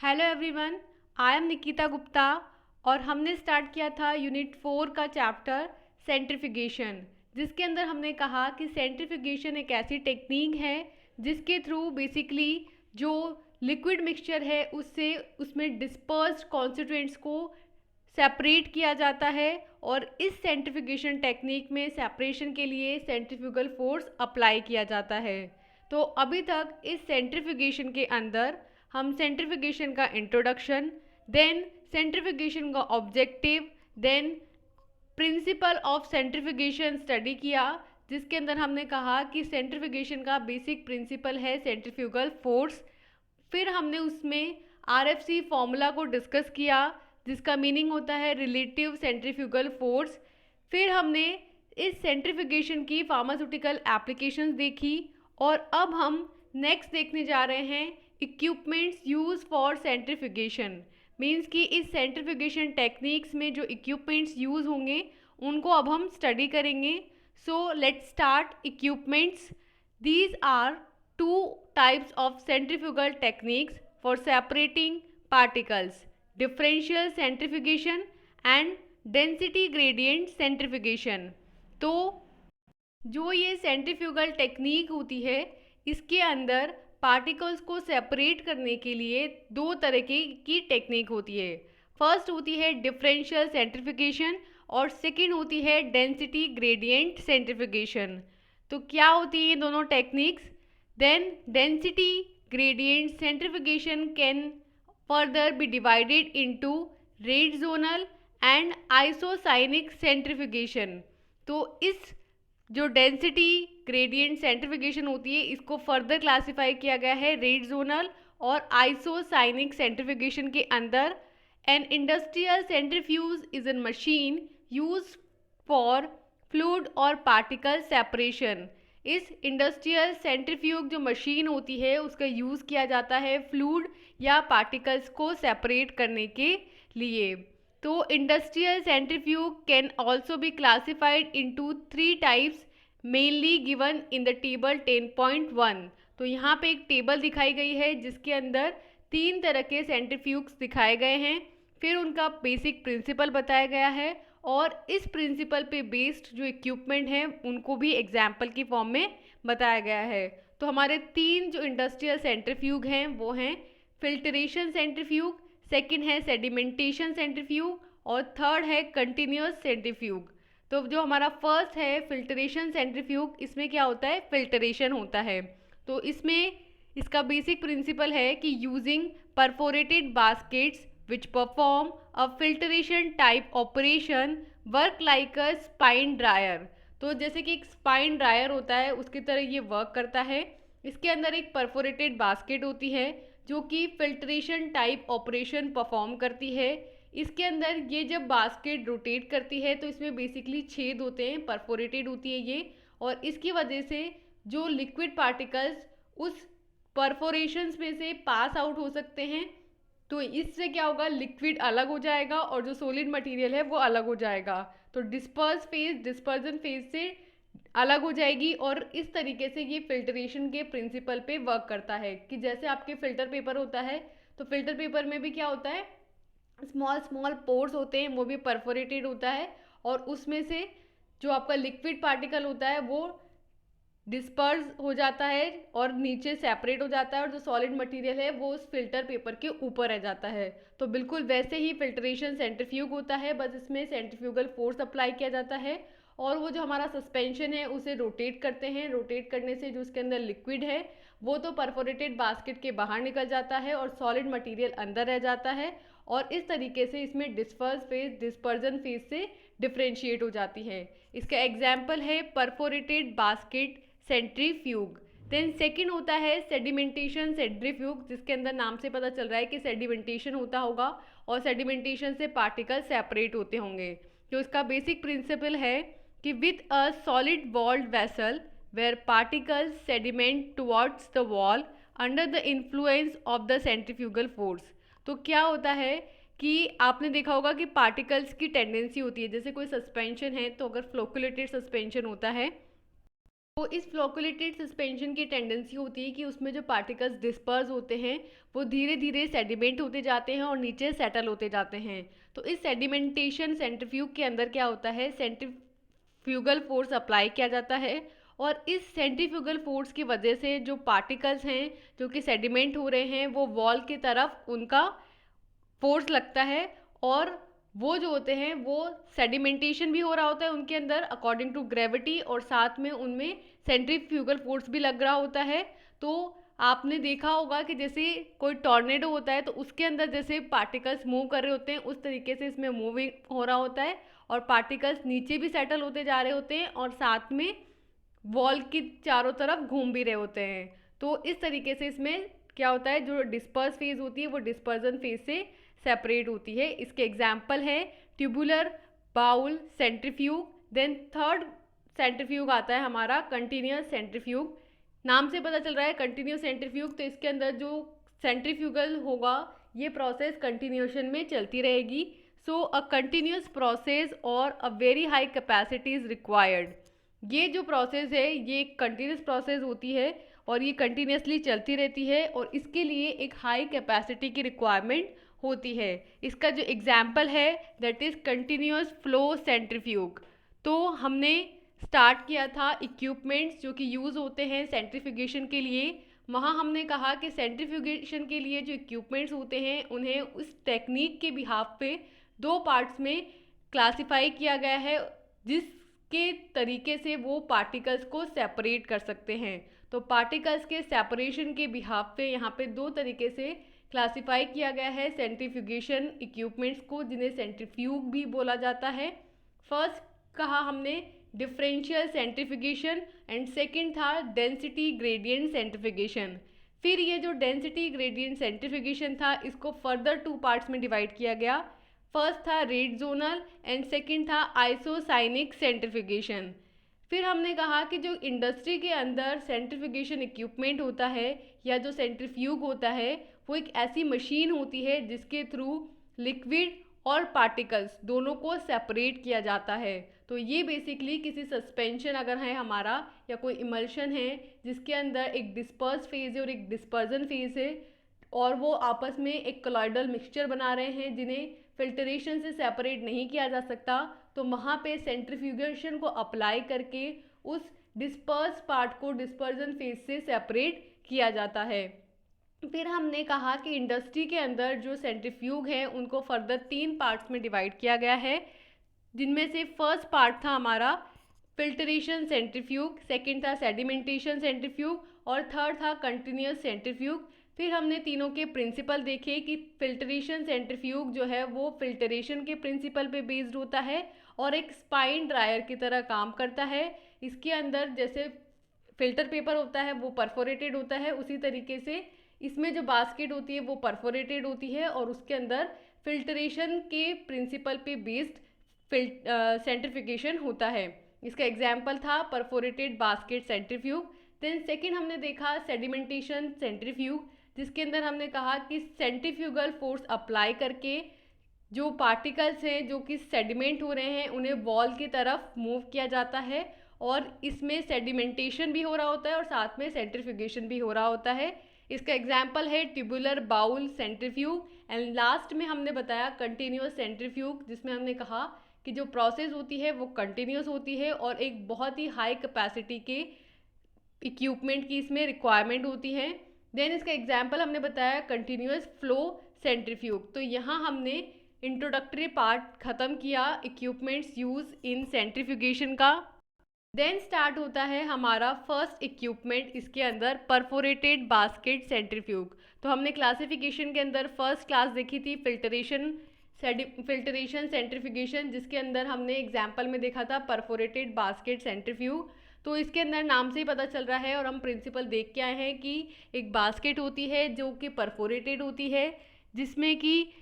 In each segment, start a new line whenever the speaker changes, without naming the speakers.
Hello everyone, I am Nikita Gupta और हमने start किया था यूनिट 4 का चैप्टर सेंट्रीफ्यूगेशन, जिसके अंदर हमने कहा कि सेंट्रीफ्यूगेशन एक ऐसी टेक्निक है जिसके थ्रू बेसिकली जो लिक्विड मिक्सचर है उससे उसमें डिस्पर्स्ड कॉन्स्टिट्यूएंट्स को सेपरेट किया जाता है और इस सेंट्रीफ्यूगेशन टेक्निक में सेपरेशन के लिए सेंट्रीफ्यूगल फोर्स अप्लाई किया जाता है। तो अभी तक इस सेंट्रीफ्यूगेशन के अंदर हम सेंट्रीफ्यूगेशन का इंट्रोडक्शन, देन सेंट्रीफ्यूगेशन का objective, then principle of centrifugation study किया, जिसके अंदर हमने कहा कि सेंट्रीफ्यूगेशन का बेसिक प्रिंसिपल है सेंट्रीफ्यूगल फोर्स। फिर हमने उसमें आरएफसी फॉर्मूला को डिस्कस किया जिसका मीनिंग होता है रिलेटिव सेंट्रीफ्यूगल फोर्स। फिर हमने इस सेंट्रीफ्यूगेशन की फार्मास्यूटिकल एप्लीकेशंस देखी और अब हम नेक्स्ट देखने जा रहे हैं equipments use for centrifugation. Means कि इस सेंट्रीफ्यूगेशन टेक्निक्स में जो इक्विपमेंट्स यूज होंगे उनको अब हम स्टडी करेंगे। So let's start equipments. These are two types of centrifugal techniques for separating particles: differential centrifugation and density gradient centrifugation। तो जो ये सेंट्रीफ्यूगल टेक्निक होती है इसके अंदर पार्टिकल्स को सेपरेट करने के लिए दो तरह की टेक्निक होती है। फर्स्ट होती है डिफरेंशियल सेंट्रीफ्यूगेशन और सेकंड होती है डेंसिटी ग्रेडियंट सेंट्रीफ्यूगेशन। तो क्या होती है ये दोनों techniques? Then density gradient centrifugation can further be divided into rate zonal and isopycnic centrifugation. तो इस जो डेंसिटी ग्रेडियंट सेंट्रीफ्यूगेशन होती है इसको फर्दर क्लासिफाई किया गया है रेड जोनल और आइसोसाइनिक सेंट्रीफ्यूगेशन के अंदर। An industrial centrifuge is an machine use for fluid और पार्टिकल सेपरेशन। इस इंडस्ट्रियल सेंट्रीफ्यूग जो मशीन होती है उसका यूज़ किया जाता है फ्लूइड या पार्टिकल्स को सेपरेट करने के लिए। तो industrial centrifuge can also be classified into 3 types mainly given in the table 10.1। तो यहाँ पे एक टेबल दिखाई गई है जिसके अंदर 3 तरह के सेंट्रीफ्यूग्स दिखाए गए हैं, फिर उनका बेसिक प्रिंसिपल बताया गया है और इस प्रिंसिपल पे बेस्ड जो इक्विपमेंट हैं उनको भी एग्जाम्पल की फॉर्म में बताया गया है। तो हमारे 3 जो इंडस्ट्रियल सेंट्रीफ्यूग हैं वो हैं फिल्ट्रेशन सेंट्रीफ्यूग, सेकंड है सेडिमेंटेशन सेंट्रीफ्यूग और थर्ड है कंटिन्यूअस सेंट्रीफ्यूग। तो जो हमारा फर्स्ट है फिल्ट्रेशन सेंट्रीफ्यूग, इसमें क्या होता है? फिल्ट्रेशन होता है। तो इसमें इसका बेसिक प्रिंसिपल है कि using perforated baskets which perform a filtration type operation work like a spine dryer। तो जैसे कि एक स्पाइन ड्रायर होता है उसकी तरह ये वर्क करता है। इसके अंदर एक परफोरेटेड बास्केट होती है जो कि फिल्ट्रेशन टाइप ऑपरेशन परफॉर्म करती है। इसके अंदर ये जब बास्केट रोटेट करती है तो इसमें बेसिकली छेद होते हैं, परफोरेटेड होती है ये, और इसकी वजह से जो लिक्विड पार्टिकल्स उस परफोरेशंस में से पास आउट हो सकते हैं। तो इससे क्या होगा? लिक्विड अलग हो जाएगा और जो सॉलिड मटेरियल है वो अलग हो जाएगा। तो डिस्पर्स फेज डिस्पर्जन फेज से अलग हो जाएगी और इस तरीके से ये फिल्ट्रेशन के प्रिंसिपल पे वर्क करता है कि जैसे आपके फिल्टर पेपर होता है तो फिल्टर पेपर में भी क्या होता है? स्मॉल स्मॉल पोर्स होते हैं, वो भी परफोरेटेड होता है और उसमें से जो आपका लिक्विड पार्टिकल होता है वो डिस्पर्स हो जाता है और नीचे सेपरेट हो जाता है और जो सॉलिड मटेरियल है वो उस फिल्टर पेपर के ऊपर रह जाता है। तो बिल्कुल वैसे ही फिल्ट्रेशन सेंट्रीफ्यूग होता है, बस इसमें सेंट्रीफ्यूगल फोर्स अप्लाई किया जाता है और वो जो हमारा सस्पेंशन है उसे रोटेट करते हैं। रोटेट करने से जो उसके अंदर लिक्विड है वो तो परफोरेटेड बास्केट के बाहर निकल जाता है और सॉलिड मटेरियल अंदर रह जाता है और इस तरीके से इसमें डिस्पर्स फेज डिस्पर्जन फेज से डिफ्रेंशिएट हो जाती है। इसका एग्जाम्पल है perforated basket centrifuge. Then second होता है सेडिमेंटेशन सेंट्रीफ्यूग, जिसके अंदर नाम से पता चल रहा है कि सेडिमेंटेशन होता होगा और सेडिमेंटेशन से पार्टिकल सेपरेट होते होंगे। तो इसका बेसिक प्रिंसिपल है कि with a solid walled vessel where particles sediment towards the wall under the influence of the centrifugal force. तो क्या होता है कि आपने देखा होगा कि पार्टिकल्स की टेंडेंसी होती है, जैसे कोई सस्पेंशन है तो अगर फ्लोकुलेटेड सस्पेंशन होता है तो इस फ्लोकुलेटेड सस्पेंशन की टेंडेंसी होती है कि उसमें जो पार्टिकल्स डिस्पर्स होते हैं वो धीरे धीरे सेडिमेंट होते जाते हैं और नीचे सेटल होते जाते हैं। तो इस सेडिमेंटेशन सेंट्रीफ्यूग के अंदर क्या होता है, सेंट्रीफ्यूगल फोर्स अप्लाई किया जाता है और इस सेंट्रीफ्यूगल फोर्स की वजह से जो पार्टिकल्स हैं जो कि सेडिमेंट हो रहे हैं वो वॉल की तरफ उनका फोर्स लगता है और वो जो होते हैं वो सेडिमेंटेशन भी हो रहा होता है उनके अंदर अकॉर्डिंग टू ग्रेविटी और साथ में उनमें सेंट्रीफ्यूगल फोर्स भी लग रहा होता है। तो आपने देखा होगा कि जैसे कोई टॉर्नेडो होता है तो उसके अंदर जैसे पार्टिकल्स मूव कर रहे होते हैं उस तरीके से इसमें मूविंग हो रहा होता है और पार्टिकल्स नीचे भी सेटल होते जा रहे होते हैं और साथ में वॉल की चारों तरफ घूम भी रहे होते हैं। तो इस तरीके से इसमें क्या होता है, जो डिस्पर्स फेज होती है वो डिस्पर्जन फेज से सेपरेट होती है। इसके एग्जाम्पल है tubular, bowl, centrifuge. Then third centrifuge आता है हमारा कंटिन्यूस सेंट्रीफ्यूग। नाम से पता चल रहा है कंटिन्यूस सेंट्रीफ्यूग, तो इसके अंदर जो सेंट्रीफ्यूगल होगा ये प्रोसेस कंटिन्यूशन में चलती रहेगी। सो अ कंटिन्यूस प्रोसेस और a very high capacity is required. ये जो प्रोसेस है ये कंटिन्यूस प्रोसेस होती है और ये कंटिन्यूसली चलती रहती है और इसके लिए एक हाई कैपेसिटी की रिक्वायरमेंट होती है। इसका जो एग्जाम्पल है that is continuous flow centrifuge. तो हमने स्टार्ट किया था इक्विपमेंट्स जो कि यूज़ होते हैं सेंट्रीफ्यूगेशन के लिए। वहाँ हमने कहा कि सेंट्रीफ्यूगेशन के लिए जो इक्विपमेंट्स होते हैं उन्हें उस टेक्निक के बिहाफ पे दो पार्ट्स में क्लासिफाई किया गया है जिसके तरीके से वो पार्टिकल्स को सेपरेट कर सकते हैं। तो पार्टिकल्स के सेपरेशन के बिहाफ पे यहाँ पे दो तरीके से क्लासिफाई किया गया है सेंट्रीफ्यूगेशन इक्विपमेंट्स को, जिन्हें सेंट्रीफ्यूग भी बोला जाता है। फर्स्ट कहा हमने डिफरेंशियल सेंट्रीफ्यूगेशन एंड सेकंड था डेंसिटी ग्रेडियंट सेंट्रीफ्यूगेशन। फिर ये जो डेंसिटी ग्रेडियंट सेंट्रीफ्यूगेशन था इसको फर्दर टू पार्ट्स में डिवाइड किया गया। फर्स्ट था रेड जोनल एंड सेकंड था आइसोसाइनिक सेंट्रीफ्यूगेशन। फिर हमने कहा कि जो इंडस्ट्री के अंदर सेंट्रीफ्यूगेशन इक्विपमेंट होता है या जो सेंट्रीफ्यूग होता है वो एक ऐसी मशीन होती है जिसके थ्रू लिक्विड और पार्टिकल्स दोनों को सेपरेट किया जाता है। तो ये बेसिकली किसी सस्पेंशन अगर है हमारा या कोई इमल्शन है जिसके अंदर एक डिस्पर्स फेज है और एक डिस्पर्जन फेज है और वो आपस में एक कोलॉइडल मिक्सचर बना रहे हैं जिन्हें फिल्टरेशन से सेपरेट नहीं किया जा सकता, तो वहाँ पे सेंट्रीफ्यूगेशन को अप्लाई करके उस डिस्पर्स पार्ट को डिस्पर्जन फेज से सेपरेट किया जाता है। फिर हमने कहा कि इंडस्ट्री के अंदर जो सेंट्रीफ्यूग है उनको फर्दर तीन पार्ट्स में डिवाइड किया गया है, जिनमें से फर्स्ट पार्ट था हमारा फिल्टरेशन सेंट्रीफ्यूग, सेकंड था सेडिमेंटेशन सेंट्रीफ्यूग और थर्ड था कंटिन्यूस सेंट्रीफ्यूग। फिर हमने तीनों के प्रिंसिपल देखे कि फिल्टरेशन सेंट्रीफ्यूग जो है वो फिल्टरेशन के प्रिंसिपल पे बेस्ड होता है और एक स्पाइन ड्रायर की तरह काम करता है। इसके अंदर जैसे फिल्टर पेपर होता है वो परफोरेटेड होता है, उसी तरीके से इसमें जो बास्केट होती है वो परफोरेटेड होती है और उसके अंदर फिल्टरेशन के प्रिंसिपल पे बेस्ड सेंट्रीफ्यूगेशन होता है। इसका एग्जाम्पल था perforated basket centrifuge. Then second हमने देखा सेडिमेंटेशन सेंट्रीफ्यूग, जिसके अंदर हमने कहा कि सेंट्रीफ्यूगल फोर्स अप्लाई करके जो पार्टिकल्स हैं जो कि सेडिमेंट हो रहे हैं उन्हें वॉल की तरफ मूव किया जाता है और इसमें सेडिमेंटेशन भी हो रहा होता है और साथ में सेंट्रीफ्यूगेशन भी हो रहा होता है। इसका एग्जाम्पल है tubular bowl centrifuge. And last में हमने बताया कंटिन्यूस सेंट्रीफ्यूग, जिसमें हमने कहा कि जो प्रोसेस होती है वो कंटिन्यूस होती है और एक बहुत ही हाई कैपेसिटी के इक्विपमेंट की इसमें रिक्वायरमेंट होती है। देन इसका एग्जाम्पल हमने बताया कंटिन्यूस फ्लो सेंट्रीफ्यूग। तो यहाँ हमने इंट्रोडक्टरी पार्ट ख़त्म किया इक्विपमेंट्स यूज इन सेंट्रीफ्यूगेशन का। देन स्टार्ट होता है हमारा फर्स्ट इक्विपमेंट, इसके अंदर परफोरेटेड बास्केट सेंट्रीफ्यूग। तो हमने क्लासिफिकेशन के अंदर फर्स्ट क्लास देखी थी फिल्टरेशन सेंट्रीफ्यूगेशन, जिसके अंदर हमने एग्जाम्पल में देखा था परफोरेटेड बास्केट सेंट्रीफ्यूग। तो इसके अंदर नाम से ही पता चल रहा है और हम प्रिंसिपल देख के आए हैं कि एक बास्केट होती है जो कि परफोरेटेड होती है जिसमें कि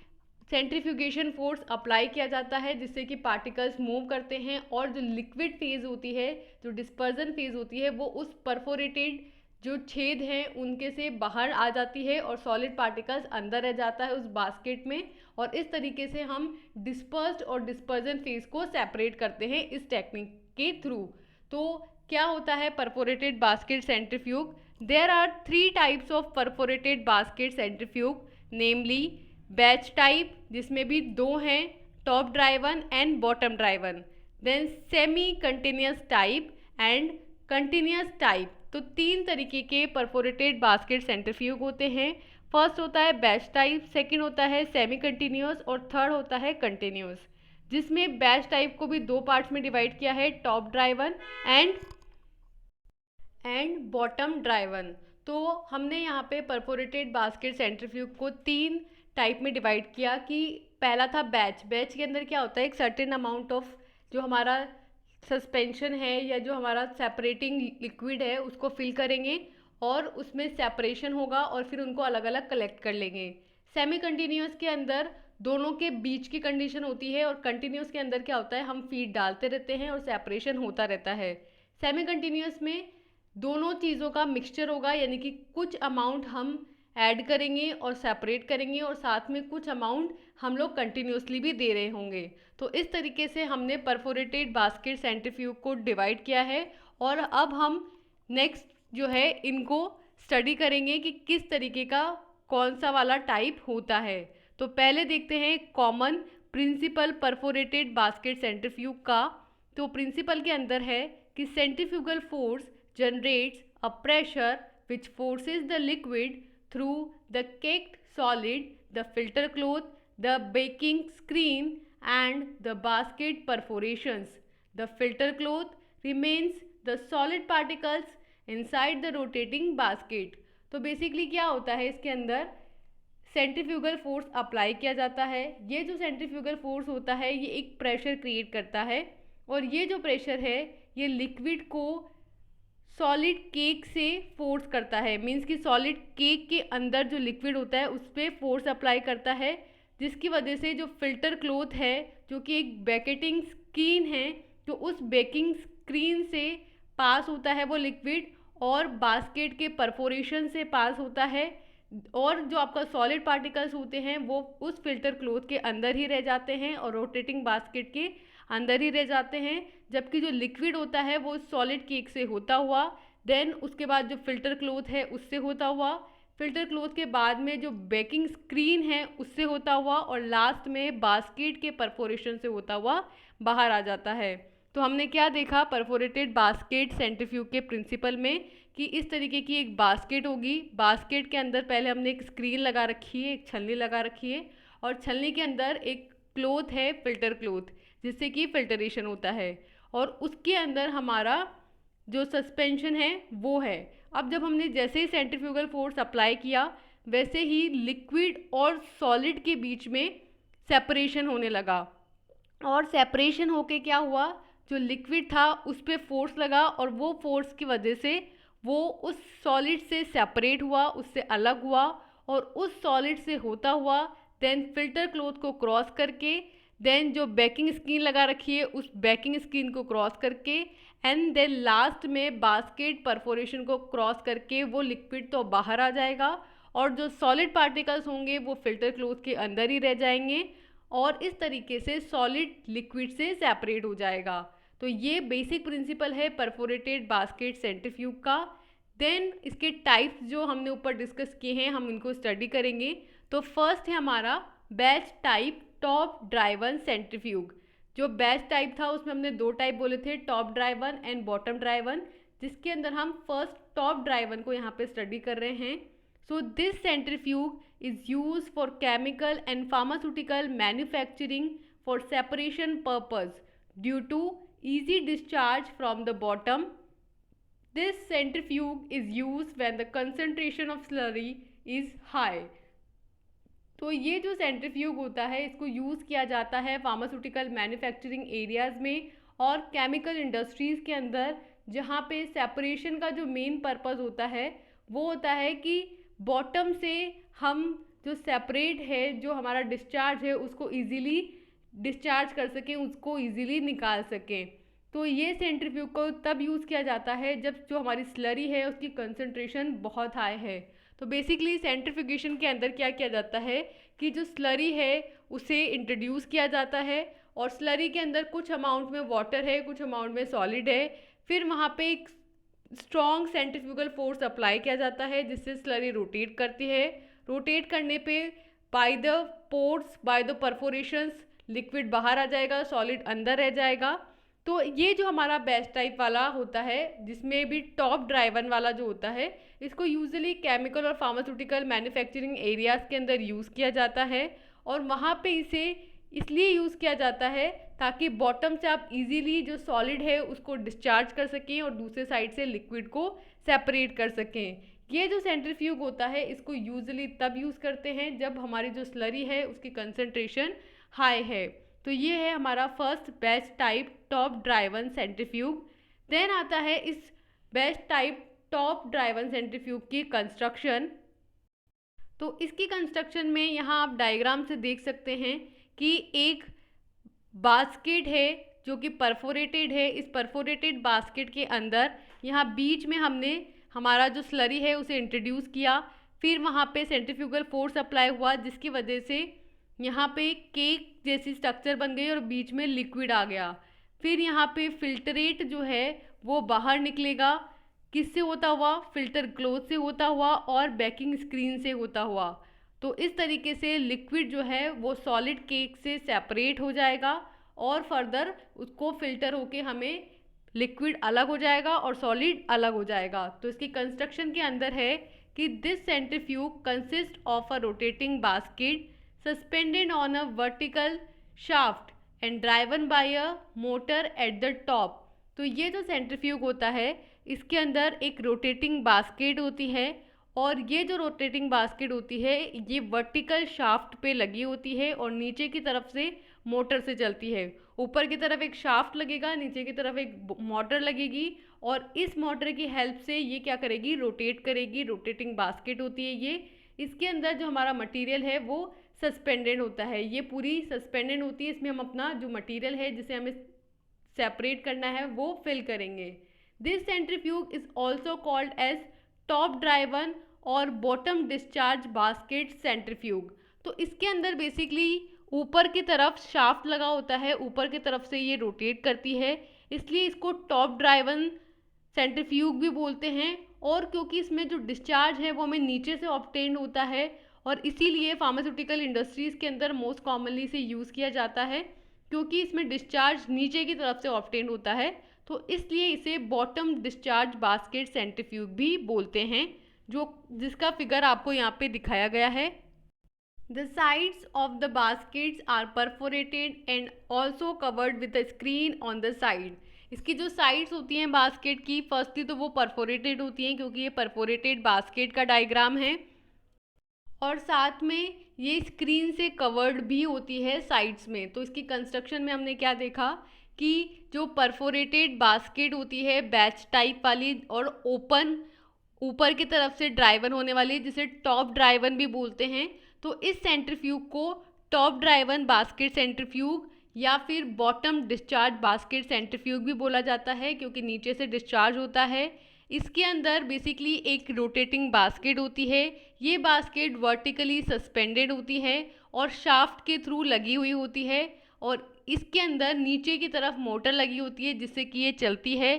सेंट्रीफ्यूगेशन फोर्स अप्लाई किया जाता है जिससे कि पार्टिकल्स मूव करते हैं और जो लिक्विड फेज होती है, जो डिस्पर्जन फेज होती है, वो उस परफोरेटेड जो छेद हैं उनके से बाहर आ जाती है और सॉलिड पार्टिकल्स अंदर रह जाता है उस बास्केट में और इस तरीके से हम डिस्पर्स्ड और डिस्पर्जन फेज को सेपरेट करते हैं इस टेक्निक के थ्रू। तो क्या होता है perforated basket centrifuge? There are 3 types of perforated basket centrifuge, namely batch type जिसमें भी 2 हैं, top driven and bottom driven, then semi continuous type and continuous type. तो 3 तरीके के परफोरेटेड बास्केट सेंट्रीफ्यूग होते हैं। फर्स्ट होता है बैच टाइप, सेकंड होता है सेमी कंटिन्यूस और थर्ड होता है कंटिन्यूस, जिसमें बैच टाइप को भी 2 पार्ट्स में डिवाइड किया है, top driven and bottom driven. तो हमने यहाँ पे परफोरेटेड बास्केट सेंट्रीफ्यूग को 3 टाइप में डिवाइड किया कि पहला था बैच के अंदर क्या होता है, एक सर्टेन अमाउंट ऑफ जो हमारा सस्पेंशन है या जो हमारा सेपरेटिंग लिक्विड है उसको फिल करेंगे और उसमें सेपरेशन होगा और फिर उनको अलग अलग कलेक्ट कर लेंगे। सेमी कंटिन्यूस के अंदर दोनों के बीच की कंडीशन होती है और कंटिन्यूस के अंदर क्या होता है, हम फीड डालते रहते हैं और सेपरेशन होता रहता है। सेमी कंटिन्यूस में दोनों चीज़ों का मिक्सचर होगा, यानी कि कुछ अमाउंट हम ऐड करेंगे और सेपरेट करेंगे और साथ में कुछ अमाउंट हम लोग कंटिन्यूसली भी दे रहे होंगे। तो इस तरीके से हमने परफोरेटेड बास्केट सेंट्रीफ्यूग को डिवाइड किया है और अब हम नेक्स्ट जो है इनको स्टडी करेंगे कि किस तरीके का कौन सा वाला टाइप होता है। तो पहले देखते हैं common principle perforated basket centrifuge का। तो प्रिंसिपल के अंदर है कि centrifugal force generates a pressure which forces the liquid through the caked solid, the filter cloth, the baking screen and the basket perforations. The filter cloth remains the solid particles inside the rotating basket. तो basically क्या होता है, इसके अंदर centrifugal force apply किया जाता है। ये जो सेंट्रीफ्यूगल फोर्स होता है ये एक प्रेशर क्रिएट करता है और ये जो प्रेशर है ये लिक्विड को सॉलिड केक से फोर्स करता है, मीन्स कि सॉलिड केक के अंदर जो लिक्विड होता है उस पर फोर्स अप्लाई करता है, जिसकी वजह से जो फिल्टर क्लॉथ है जो कि एक बेकेटिंग स्क्रीन है, तो उस बेकिंग स्क्रीन से पास होता है वो लिक्विड और बास्केट के परफोरेशन से पास होता है और जो आपका सॉलिड पार्टिकल्स होते हैं वो उस फिल्टर क्लॉथ के अंदर ही रह जाते हैं और रोटेटिंग बास्केट के अंदर ही रह जाते हैं, जबकि जो लिक्विड होता है वो सॉलिड केक से होता हुआ, देन उसके बाद जो फिल्टर क्लॉथ है उससे होता हुआ, फिल्टर क्लॉथ के बाद में जो बेकिंग स्क्रीन है उससे होता हुआ और लास्ट में बास्केट के परफोरेशन से होता हुआ बाहर आ जाता है। तो हमने क्या देखा परफोरेटेड बास्केट सेंट्रीफ्यूग के प्रिंसिपल में कि इस तरीके की एक बास्केट होगी, बास्केट के अंदर पहले हमने एक स्क्रीन लगा रखी है, एक छलनी लगा रखी है और छलनी के अंदर एक क्लॉथ है फिल्टर क्लॉथ जिससे कि फिल्टरेशन होता है और उसके अंदर हमारा जो सस्पेंशन है वो है। अब जब हमने जैसे ही सेंट्रीफ्यूगल फोर्स अप्लाई किया वैसे ही लिक्विड और सॉलिड के बीच में सेपरेशन होने लगा और सेपरेशन होके क्या हुआ, जो लिक्विड था उस पर फोर्स लगा और वो फोर्स की वजह से वो उस सॉलिड से सेपरेट हुआ, उससे अलग हुआ और उस सॉलिड से होता हुआ देन फिल्टर क्लॉथ को क्रॉस करके देन जो बेकिंग स्क्रीन लगा रखी है उस बेकिंग स्क्रीन को क्रॉस करके एंड देन लास्ट में बास्केट परफोरेशन को क्रॉस करके वो लिक्विड तो बाहर आ जाएगा और जो सॉलिड पार्टिकल्स होंगे वो फिल्टर क्लॉथ के अंदर ही रह जाएंगे और इस तरीके से सॉलिड लिक्विड से सेपरेट हो जाएगा। तो ये बेसिक प्रिंसिपल है परफोरेटेड बास्केट सेंट्रीफ्यूग का। देन इसके टाइप्स जो हमने ऊपर डिस्कस किए हैं हम इनको स्टडी करेंगे। तो फर्स्ट है हमारा batch type top driven centrifuge. जो बैच टाइप था उसमें हमने 2 टाइप बोले थे, top driven and bottom driven, जिसके अंदर हम फर्स्ट टॉप ड्राइवन को यहाँ पे स्टडी कर रहे हैं। So this centrifuge is use for chemical and pharmaceutical manufacturing for separation purpose due to easy discharge from the bottom. This centrifuge is used when the concentration of slurry is high. तो ये जो centrifuge होता है इसको use किया जाता है pharmaceutical manufacturing areas में और केमिकल इंडस्ट्रीज़ के अंदर, जहाँ पे सेपरेशन का जो मेन पर्पस होता है वो होता है कि बॉटम से हम जो सेपरेट है जो हमारा डिस्चार्ज है उसको इजीली डिस्चार्ज कर सकें, उसको इजीली निकाल सकें। तो ये सेंट्रीफ्यूग को तब यूज़ किया जाता है जब जो हमारी स्लरी है उसकी कंसंट्रेशन बहुत हाई है। तो बेसिकली सेंट्रीफ्यूगेशन के अंदर क्या किया जाता है कि जो स्लरी है उसे इंट्रोड्यूस किया जाता है और स्लरी के अंदर कुछ अमाउंट में वाटर है, कुछ अमाउंट में सॉलिड है, फिर वहाँ पे एक स्ट्रॉन्ग सेंट्रीफ्यूगल फोर्स अप्लाई किया जाता है जिससे स्लरी रोटेट करती है। रोटेट करने पे by the pores, by the perforations liquid बाहर आ जाएगा, सॉलिड अंदर रह जाएगा। तो ये जो हमारा बैच टाइप वाला होता है जिसमें भी टॉप ड्राइवन वाला जो होता है, इसको यूजुअली केमिकल और फार्मास्यूटिकल मैन्युफैक्चरिंग एरियाज़ के अंदर यूज़ किया जाता है और वहाँ पे इसे इसलिए यूज़ किया जाता है ताकि बॉटम से आप इजीली जो सॉलिड है उसको डिस्चार्ज कर सकें और दूसरे साइड से लिक्विड को सेपरेट कर सकें। ये जो सेंट्रीफ्यूग होता है इसको यूजुअली तब यूज़ करते हैं जब हमारी जो स्लरी है उसकी कंसंट्रेशन हाई है। तो ये है हमारा first batch type top driven centrifuge. Then आता है इस batch type top driven centrifuge की कंस्ट्रक्शन। तो इसकी कंस्ट्रक्शन में यहाँ आप डायग्राम से देख सकते हैं कि एक बास्केट है जो कि परफोरेटेड है। इस परफोरेटेड बास्केट के अंदर यहाँ बीच में हमने हमारा जो स्लरी है उसे इंट्रोड्यूस किया, फिर वहाँ पे सेंट्रीफ्यूगल फोर्स अप्लाई हुआ जिसकी वजह से यहाँ पे केक जैसी स्ट्रक्चर बन गई और बीच में लिक्विड आ गया। फिर यहाँ पे फिल्टरेट जो है वो बाहर निकलेगा, किससे होता हुआ, फिल्टर क्लोथ से होता हुआ और बेकिंग स्क्रीन से होता हुआ। तो इस तरीके से लिक्विड जो है वो सॉलिड केक से सेपरेट हो जाएगा और फर्दर उसको फिल्टर होके हमें लिक्विड अलग हो जाएगा और सॉलिड अलग हो जाएगा। तो इसकी कंस्ट्रक्शन के अंदर है कि this centrifuge consist of a rotating basket suspended on a vertical shaft and driven by a motor at the top. तो ये जो सेंट्रीफ्यूग होता है इसके अंदर एक रोटेटिंग बास्केट होती है और ये जो रोटेटिंग बास्केट होती है ये वर्टिकल शाफ्ट पे लगी होती है और नीचे की तरफ से मोटर से चलती है। ऊपर की तरफ एक शाफ्ट लगेगा, नीचे की तरफ एक मोटर लगेगी और इस मोटर की हेल्प से ये क्या करेगी, रोटेट करेगी। रोटेटिंग बास्केट होती है ये। इसके अंदर जो हमारा मटेरियल है वो सस्पेंडेड होता है, ये पूरी सस्पेंडेड होती है। इसमें हम अपना जो मटेरियल है जिसे हमें सेपरेट करना है वो फिल करेंगे। This centrifuge is also called as top driven और बॉटम डिस्चार्ज बास्केट सेंट्रीफ्यूग। तो इसके अंदर बेसिकली ऊपर की तरफ शाफ्ट लगा होता है, ऊपर की तरफ से ये रोटेट करती है, इसलिए इसको टॉप ड्राइवन सेंट्रीफ्यूग भी बोलते हैं। और क्योंकि इसमें जो डिस्चार्ज है वो हमें नीचे से ऑब्टेन होता है और इसीलिए फार्मास्यूटिकल इंडस्ट्रीज़ के अंदर मोस्ट कॉमनली से यूज़ किया जाता है क्योंकि इसमें डिस्चार्ज नीचे की तरफ से ऑब्टेन होता है। तो इसलिए इसे बॉटम डिस्चार्ज बास्केट सेंट्रीफ्यूग भी बोलते हैं, जिसका फिगर आपको यहाँ पे दिखाया गया है। The sides of the baskets are perforated and also covered with a screen on the side. इसकी जो साइड्स होती हैं बास्केट की, फर्स्टली तो वो परफोरेटेड होती हैं क्योंकि ये परफोरेटेड बास्केट का डायग्राम है और साथ में ये स्क्रीन से कवर्ड भी होती है साइड्स में। तो इसकी कंस्ट्रक्शन में हमने क्या देखा कि जो परफोरेटेड बास्केट होती है बैच टाइप वाली और ओपन ऊपर की तरफ से ड्राइवन होने वाली जिसे टॉप ड्राइवन भी बोलते हैं। तो इस सेंट्रीफ्यूग को टॉप ड्राइवन बास्केट सेंट्रीफ्यूग या फिर बॉटम डिस्चार्ज बास्केट सेंट्रीफ्यूग भी बोला जाता है क्योंकि नीचे से डिस्चार्ज होता है। इसके अंदर बेसिकली एक रोटेटिंग बास्केट होती है। ये बास्केट वर्टिकली सस्पेंडेड होती है और शाफ्ट के थ्रू लगी हुई होती है और इसके अंदर नीचे की तरफ मोटर लगी होती है जिससे कि ये चलती है।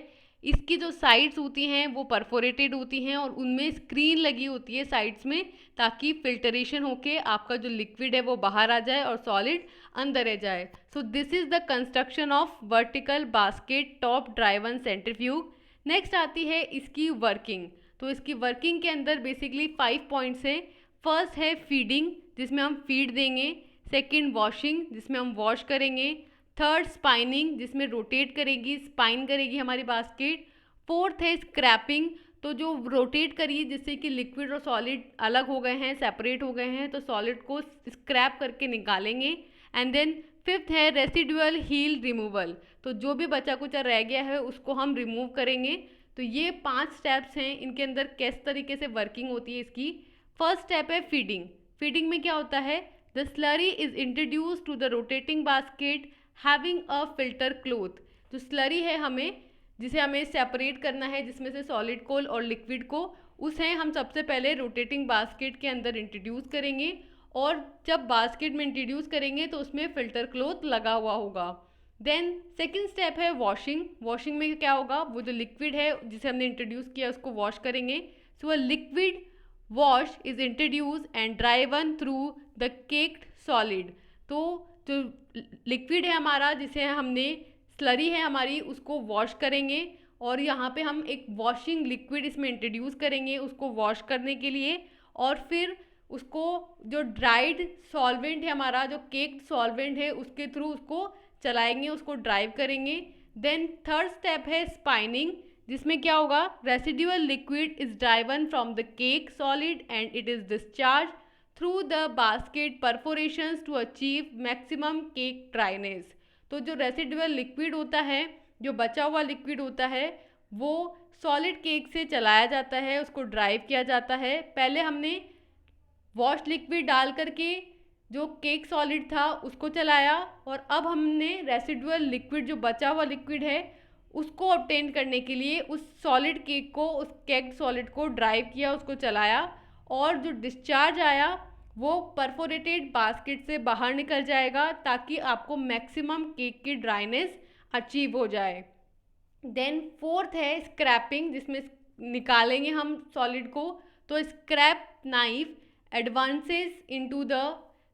इसकी जो साइड्स होती हैं वो परफोरेटेड होती हैं और उनमें स्क्रीन लगी होती है साइड्स में ताकि फिल्टरेशन होके आपका जो लिक्विड है वो बाहर आ जाए और सॉलिड अंदर रह जाए। So this is the construction of vertical basket top driven centrifuge. Next आती है इसकी वर्किंग। तो इसकी वर्किंग के अंदर बेसिकली 5 पॉइंट्स हैं। फर्स्ट है फीडिंग जिसमें हम फीड देंगे, सेकेंड वॉशिंग जिसमें हम वॉश करेंगे, थर्ड स्पाइनिंग जिसमें रोटेट करेगी, स्पाइन करेगी हमारी बास्केट, फोर्थ है स्क्रैपिंग तो जो रोटेट करिए जिससे कि लिक्विड और सॉलिड अलग हो गए हैं, सेपरेट हो गए हैं, तो सॉलिड को स्क्रैप करके निकालेंगे। एंड देन फिफ्थ है रेसिडुअल हील रिमूवल, तो जो भी बचा कुचा रह गया है उसको हम रिमूव करेंगे। तो ये 5 स्टेप्स हैं, इनके अंदर किस तरीके से वर्किंग होती है इसकी। फर्स्ट स्टेप है फीडिंग। फीडिंग में क्या होता है, the slurry is introduce to the rotating basket having a filter cloth. जो स्लरी है जिसे हमें सेपरेट करना है जिसमें से सॉलिड को और लिक्विड को, उसे हम सबसे पहले रोटेटिंग बास्केट के अंदर इंट्रोड्यूस करेंगे और जब बास्केट में इंट्रोड्यूस करेंगे तो उसमें फ़िल्टर क्लोथ लगा हुआ होगा। देन सेकेंड स्टेप है वॉशिंग। वॉशिंग में क्या होगा, वो जो लिक्विड है जिसे हमने इंट्रोड्यूस किया उसको वॉश करेंगे। So a liquid wash is introduce and driven through the caked solid. तो जो लिक्विड है हमारा, जिसे हमने स्लरी है हमारी, उसको वॉश करेंगे और यहाँ पे हम एक वॉशिंग लिक्विड इसमें इंट्रोड्यूस करेंगे उसको वॉश करने के लिए। और फिर उसको जो ड्राइड सॉल्वेंट है हमारा, जो केक्ड सॉल्वेंट है, उसके थ्रू उसको चलाएंगे, उसको ड्राइव करेंगे। देन थर्ड स्टेप है स्पाइनिंग, जिसमें क्या होगा, residual liquid is driven from the cake solid and it is discharge through the basket perforations to achieve maximum cake dryness. तो जो रेसिडुअल लिक्विड होता है, जो बचा हुआ लिक्विड होता है, वो सॉलिड केक से चलाया जाता है, उसको ड्राइव किया जाता है। पहले हमने वॉश लिक्विड डाल करके जो केक सॉलिड था उसको चलाया, और अब हमने रेसिडुअल लिक्विड, जो बचा हुआ लिक्विड है, उसको ऑब्टेन करने के लिए उस सॉलिड केक को, उस केक सॉलिड को ड्राइव किया, उसको चलाया, और जो डिस्चार्ज आया वो परफोरेटेड बास्केट से बाहर निकल जाएगा ताकि आपको मैक्सिमम केक की ड्राइनेस अचीव हो जाए। देन फोर्थ है स्क्रैपिंग, जिसमें निकालेंगे हम सॉलिड को। तो scrap knife advances into the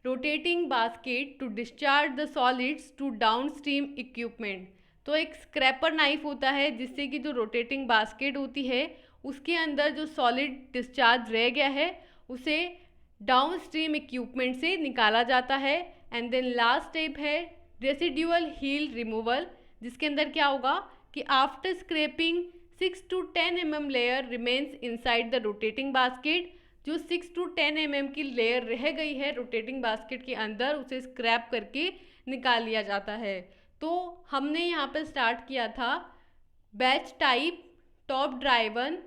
rotating basket to discharge the solids to downstream equipment। तो एक स्क्रैपर नाइफ होता है जिससे कि जो रोटेटिंग बास्केट होती है उसके अंदर जो सॉलिड डिस्चार्ज रह गया है उसे डाउनस्ट्रीम इक्विपमेंट से निकाला जाता है। एंड देन लास्ट स्टेप है रेसिड्यूअल हील रिमूवल, जिसके अंदर क्या होगा कि after scraping 6 to 10 mm layer remains inside the rotating basket. जो 6 to 10 mm की लेयर रह गई है रोटेटिंग बास्केट के अंदर, उसे स्क्रैप करके निकाल लिया जाता है। तो हमने यहाँ पर स्टार्ट किया था batch type top driven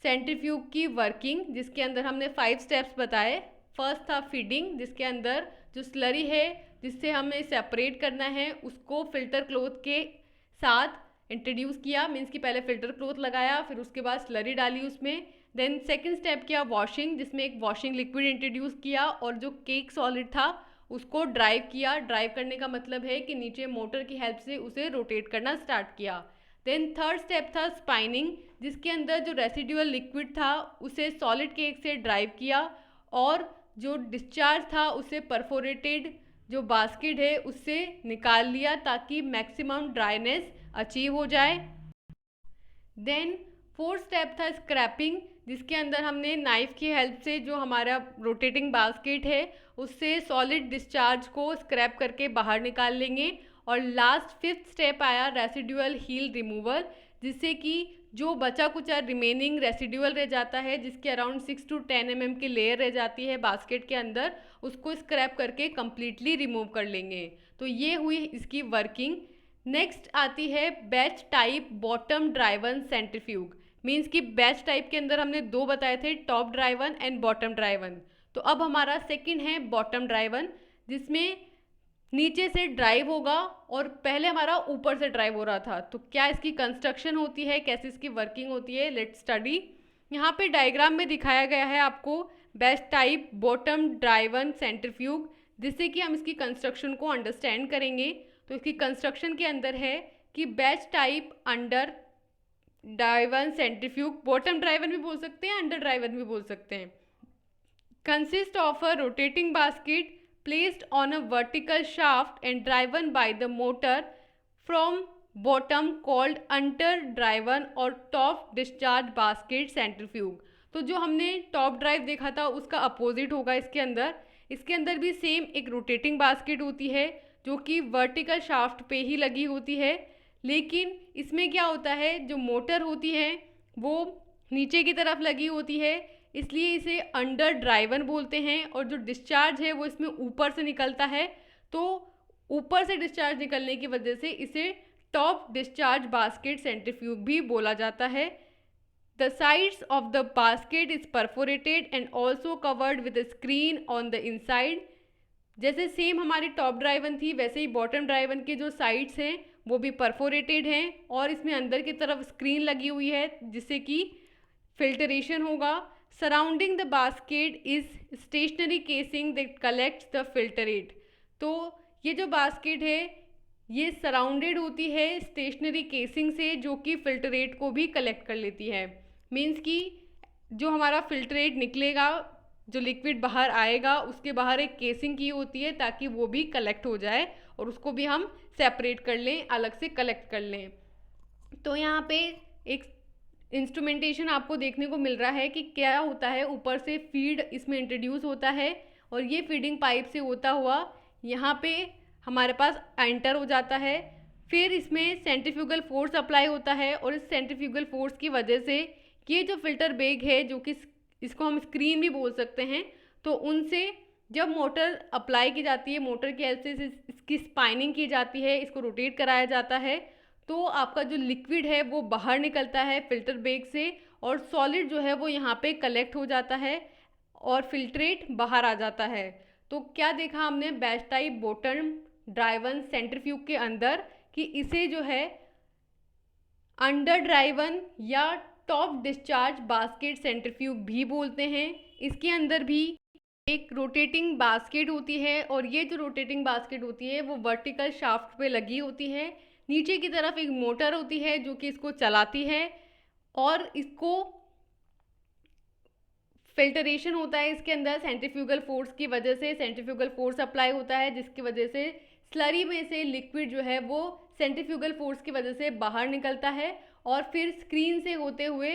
centrifuge की वर्किंग, जिसके अंदर हमने 5 स्टेप्स बताए। फर्स्ट था फीडिंग, जिसके अंदर जो स्लरी है जिससे हमें सेपरेट करना है उसको फिल्टर क्लॉथ के साथ इंट्रोड्यूस किया, मीन्स कि पहले फिल्टर क्लॉथ लगाया, फिर उसके बाद स्लरी डाली उसमें। देन सेकेंड स्टेप किया वॉशिंग, जिसमें एक वॉशिंग लिक्विड इंट्रोड्यूस किया और जो केक सॉलिड था उसको ड्राइव किया। ड्राइव करने का मतलब है कि नीचे मोटर की हेल्प से उसे रोटेट करना स्टार्ट किया। देन थर्ड स्टेप था स्पाइनिंग, जिसके अंदर जो रेसिड्यूअल लिक्विड था उसे सॉलिड केक से ड्राइव किया और जो डिस्चार्ज था उसे परफोरेटेड जो बास्केट है उससे निकाल लिया ताकि मैक्सिमम ड्राइनेस अचीव हो जाए। देन फोर्थ स्टेप था स्क्रैपिंग, जिसके अंदर हमने नाइफ की हेल्प से जो हमारा रोटेटिंग बास्केट है उससे सॉलिड डिस्चार्ज को स्क्रैप करके बाहर निकाल लेंगे। और लास्ट फिफ्थ स्टेप आया रेसिड्यूअल हील रिमूवल, जिससे कि जो बचा कुचा रिमेनिंग रेसिड्यूअल रह जाता है, जिसके अराउंड 6 to 10 mm की लेयर रह जाती है बास्केट के अंदर, उसको स्क्रैप करके कम्प्लीटली रिमूव कर लेंगे। तो ये हुई इसकी वर्किंग। नेक्स्ट आती है batch type bottom driven centrifuge, means कि बैच टाइप के अंदर हमने 2 बताए थे, top driven and bottom driven. तो अब हमारा सेकंड है बॉटम ड्राइवन, जिसमें नीचे से ड्राइव होगा और पहले हमारा ऊपर से ड्राइव हो रहा था। तो क्या इसकी कंस्ट्रक्शन होती है, कैसे इसकी वर्किंग होती है, लेट्स स्टडी। यहाँ पे डायग्राम में दिखाया गया है आपको batch type bottom driven centrifuge, जिससे कि हम इसकी कंस्ट्रक्शन को अंडरस्टैंड करेंगे। तो इसकी कंस्ट्रक्शन के अंदर है कि batch type under driven centrifuge, bottom driven भी बोल सकते हैं, अंडर ड्राइवन भी बोल सकते हैं, consist of a rotating basket placed on a vertical shaft and driven by the motor from bottom called under driven और top discharge basket centrifuge। तो जो हमने टॉप ड्राइव देखा था उसका अपोजिट होगा इसके अंदर। इसके अंदर भी सेम एक रोटेटिंग बास्केट होती है जो कि वर्टिकल शाफ्ट पे ही लगी होती है, लेकिन इसमें क्या होता है, जो मोटर होती है वो नीचे की तरफ लगी होती है, इसलिए इसे अंडर ड्राइवन बोलते हैं। और जो डिस्चार्ज है वो इसमें ऊपर से निकलता है, तो ऊपर से डिस्चार्ज निकलने की वजह से इसे टॉप डिस्चार्ज बास्केट सेंट्रीफ्यूग भी बोला जाता है। The sides of the basket is perforated and also covered with a screen on the inside. जैसे सेम हमारी टॉप ड्राइवन थी वैसे ही बॉटम ड्राइवन के जो साइड्स हैं वो भी परफोरेटेड हैं और इसमें अंदर की तरफ स्क्रीन लगी हुई है जिससे कि फिल्टरेशन होगा। Surrounding the basket is stationary casing that collects the filtrate. तो ये जो बास्केट है ये सराउंडेड होती है स्टेशनरी केसिंग से, जो कि फिल्ट्रेट को भी कलेक्ट कर लेती है। मीन्स कि जो हमारा फिल्ट्रेट निकलेगा, जो लिक्विड बाहर आएगा, उसके बाहर एक केसिंग की होती है ताकि वो भी कलेक्ट हो जाए और उसको भी हम सेपरेट कर लें, अलग से कलेक्ट कर लें। तो यहाँ पे एक इंस्ट्रूमेंटेशन आपको देखने को मिल रहा है कि क्या होता है। ऊपर से फीड इसमें इंट्रोड्यूस होता है और ये फीडिंग पाइप से होता हुआ यहाँ पे हमारे पास एंटर हो जाता है। फिर इसमें सेंट्रीफ्यूगल फोर्स अप्लाई होता है और इस सेंट्रीफ्यूगल फोर्स की वजह से ये जो फिल्टर बैग है, जो कि इसको हम स्क्रीन भी बोल सकते हैं, तो उनसे जब मोटर अप्लाई की जाती है, मोटर की हेल्प से इसकी स्पाइनिंग की जाती है, इसको रोटेट कराया जाता है, तो आपका जो लिक्विड है वो बाहर निकलता है फिल्टर बैग से और सॉलिड जो है वो यहाँ पे कलेक्ट हो जाता है और फिल्ट्रेट बाहर आ जाता है। तो क्या देखा हमने batch type bottom driven centrifuge के अंदर कि इसे जो है अंडर ड्राइवन या टॉप डिस्चार्ज बास्केट सेंट्रीफ्यूग भी बोलते हैं। इसके अंदर भी एक रोटेटिंग बास्केट होती है और ये जो रोटेटिंग बास्केट होती है वो वर्टिकल शाफ्ट पे लगी होती है। नीचे की तरफ एक मोटर होती है जो कि इसको चलाती है और इसको फिल्टरेशन होता है इसके अंदर सेंट्रीफ्यूगल फोर्स की वजह से। सेंट्रीफ्यूगल फोर्स अप्लाई होता है जिसकी वजह से स्लरी में से लिक्विड जो है वो सेंट्रीफ्यूगल फोर्स की वजह से बाहर निकलता है और फिर स्क्रीन से होते हुए,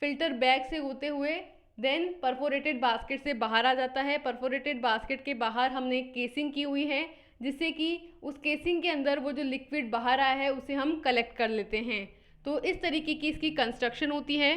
फिल्टर बैग से होते हुए देन परफोरेटेड बास्केट से बाहर आ जाता है। परफोरेटेड बास्केट के बाहर हमने केसिंग की हुई है जिससे कि उस केसिंग के अंदर वो जो लिक्विड बाहर आया है उसे हम कलेक्ट कर लेते हैं। तो इस तरीके की इसकी कंस्ट्रक्शन होती है,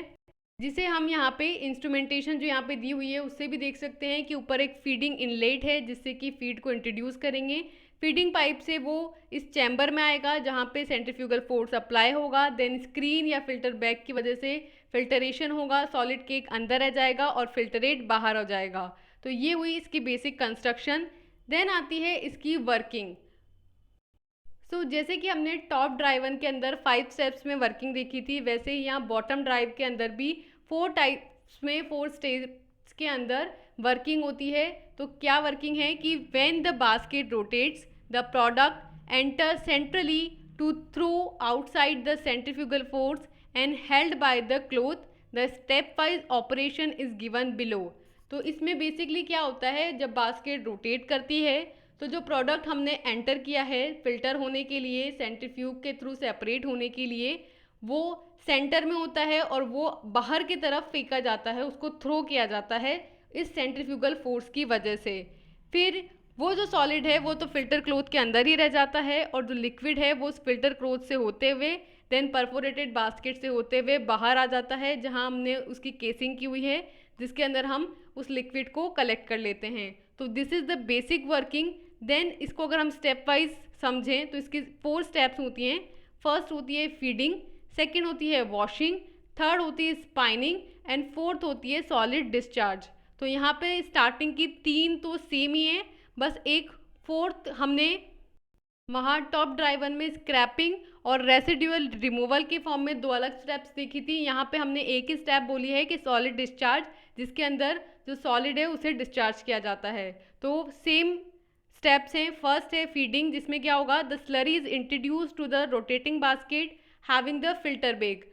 जिसे हम यहाँ पे इंस्ट्रूमेंटेशन जो यहाँ पे दी हुई है उससे भी देख सकते हैं कि ऊपर एक फीडिंग इनलेट है जिससे कि फीड को इंट्रोड्यूस करेंगे। फीडिंग पाइप से वो इस चैम्बर में आएगा जहाँ पे सेंट्रीफ्यूगल फोर्स अप्लाई होगा, देन स्क्रीन या फिल्टर बैग की वजह से फिल्टरेशन होगा, सॉलिड केक अंदर आ जाएगा और फिल्टरेट बाहर हो जाएगा। तो ये हुई इसकी बेसिक कंस्ट्रक्शन। देन आती है इसकी वर्किंग। जैसे कि हमने टॉप ड्राइवन के अंदर 5 स्टेप्स में वर्किंग देखी थी, वैसे ही यहाँ बॉटम ड्राइव के अंदर भी 4 टाइप्स में 4 स्टेप्स के अंदर वर्किंग होती है। तो क्या वर्किंग है कि when the basket rotates the product enter centrally to through outside the centrifugal force and held by the cloth, the step wise operation is given below. तो इसमें बेसिकली क्या होता है, जब बास्केट रोटेट करती है तो जो प्रोडक्ट हमने एंटर किया है फिल्टर होने के लिए, सेंट्रीफ्यूग के थ्रू सेपरेट होने के लिए, वो सेंटर में होता है और वो बाहर की तरफ फेंका जाता है, उसको थ्रो किया जाता है इस सेंट्रीफ्यूगल फोर्स की वजह से। फिर वो जो सॉलिड है वो तो फिल्टर क्लॉथ के अंदर ही रह जाता है और जो लिक्विड है वो उस फिल्टर क्लॉथ से होते हुए देन परफोरेटेड बास्केट से होते हुए बाहर आ जाता है, जहाँ हमने उसकी केसिंग की हुई है जिसके अंदर हम उस लिक्विड को कलेक्ट कर लेते हैं। तो this is the basic working. Then इसको अगर हम स्टेप वाइज समझें तो इसकी 4 स्टेप्स होती हैं। फर्स्ट होती है फीडिंग, सेकंड होती है वॉशिंग, थर्ड होती है स्पाइनिंग एंड फोर्थ होती है सॉलिड डिस्चार्ज। तो यहाँ पे स्टार्टिंग की 3 तो सेम ही है, बस एक फोर्थ हमने वहाँ टॉप ड्राइवन में स्क्रैपिंग और रेसिड्यूअल रिमूवल के फॉर्म में 2 अलग स्टेप्स देखी थी। यहाँ पे हमने एक ही स्टेप बोली है कि सॉलिड डिस्चार्ज, जिसके अंदर जो सॉलिड है उसे डिस्चार्ज किया जाता है। तो सेम स्टेप्स हैं। फर्स्ट है फीडिंग, जिसमें क्या होगा, the slurry is introduce to the rotating basket having the filter bag.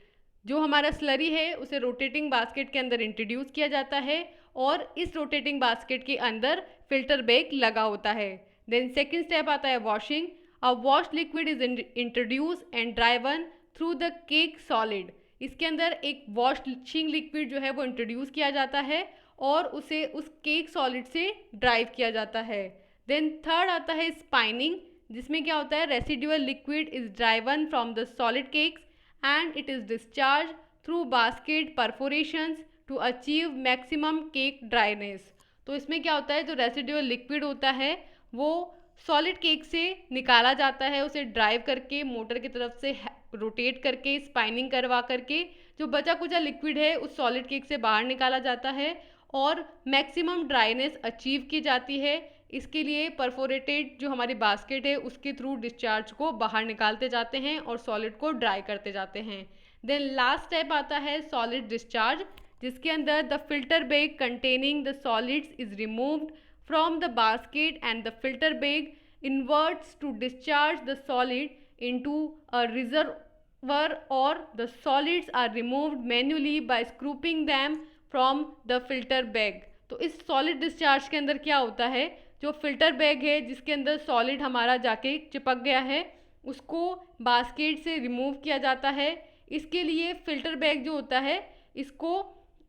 जो हमारा स्लरी है उसे रोटेटिंग बास्केट के अंदर इंट्रोड्यूस किया जाता है और इस रोटेटिंग बास्केट के अंदर फिल्टर बैग लगा होता है। देन सेकेंड स्टेप आता है washing. A wash liquid is introduce and driven through the cake solid. इसके अंदर एक वॉशिंग लिक्विड जो है वो इंट्रोड्यूस किया जाता है और उसे उस केक सॉलिड से ड्राइव किया जाता है। देन थर्ड आता है स्पाइनिंग, जिसमें क्या होता है, residual liquid is driven from the solid cakes and it is discharge through basket perforations to achieve maximum cake dryness. तो इसमें क्या होता है, जो रेसिड्यूअल लिक्विड होता है वो सॉलिड केक से निकाला जाता है, उसे ड्राइव करके मोटर की तरफ से रोटेट करके स्पाइनिंग करवा करके जो बचा कुचा लिक्विड है उस सॉलिड केक से बाहर निकाला जाता है और मैक्सिमम ड्राइनेस अचीव की जाती है। इसके लिए परफोरेटेड जो हमारी बास्केट है उसके थ्रू डिस्चार्ज को बाहर निकालते जाते हैं और सॉलिड को ड्राई करते जाते हैं। देन लास्ट स्टेप आता है सॉलिड डिस्चार्ज, जिसके अंदर the filter bag containing the solids is removed from the basket and the filter bag inverts to discharge the solid into a reservoir, or the solids are removed manually by scooping them from the filter bag। तो इस solid discharge के अंदर क्या होता है, जो filter bag है जिसके अंदर सॉलिड हमारा जाके चिपक गया है उसको बास्केट से रिमूव किया जाता है। इसके लिए फिल्टर बैग जो होता है इसको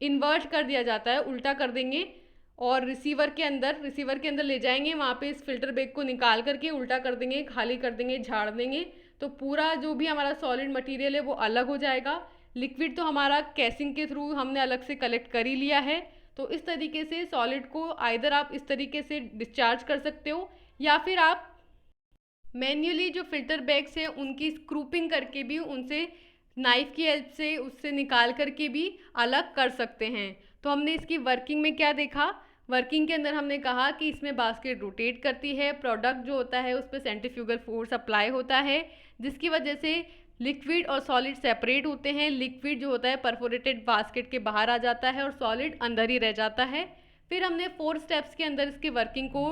इन्वर्ट कर दिया जाता है, उल्टा कर देंगे और रिसीवर के अंदर ले जाएंगे। वहाँ पे इस फिल्टर बैग को निकाल करके उल्टा कर देंगे, खाली कर देंगे, झाड़ देंगे, तो पूरा जो भी हमारा सॉलिड मटेरियल है वो अलग हो जाएगा। लिक्विड तो हमारा कैसिंग के थ्रू हमने अलग से कलेक्ट कर ही लिया है। तो इस तरीके से सॉलिड को आइदर आप इस तरीके से डिस्चार्ज कर सकते हो या फिर आप मैन्युअली जो फिल्टर बैग्स हैं उनकी स्क्रूपिंग करके भी, उनसे नाइफ की हेल्प से उससे निकाल करके भी अलग कर सकते हैं। तो हमने इसकी वर्किंग में क्या देखा, वर्किंग के अंदर हमने कहा कि इसमें बास्केट रोटेट करती है, प्रोडक्ट जो होता है उस पर सेंट्रीफ्यूगल फोर्स अप्लाई होता है जिसकी वजह से लिक्विड और सॉलिड सेपरेट होते हैं। लिक्विड जो होता है परफोरेटेड बास्केट के बाहर आ जाता है और सॉलिड अंदर ही रह जाता है। फिर हमने 4 स्टेप्स के अंदर इसकी वर्किंग को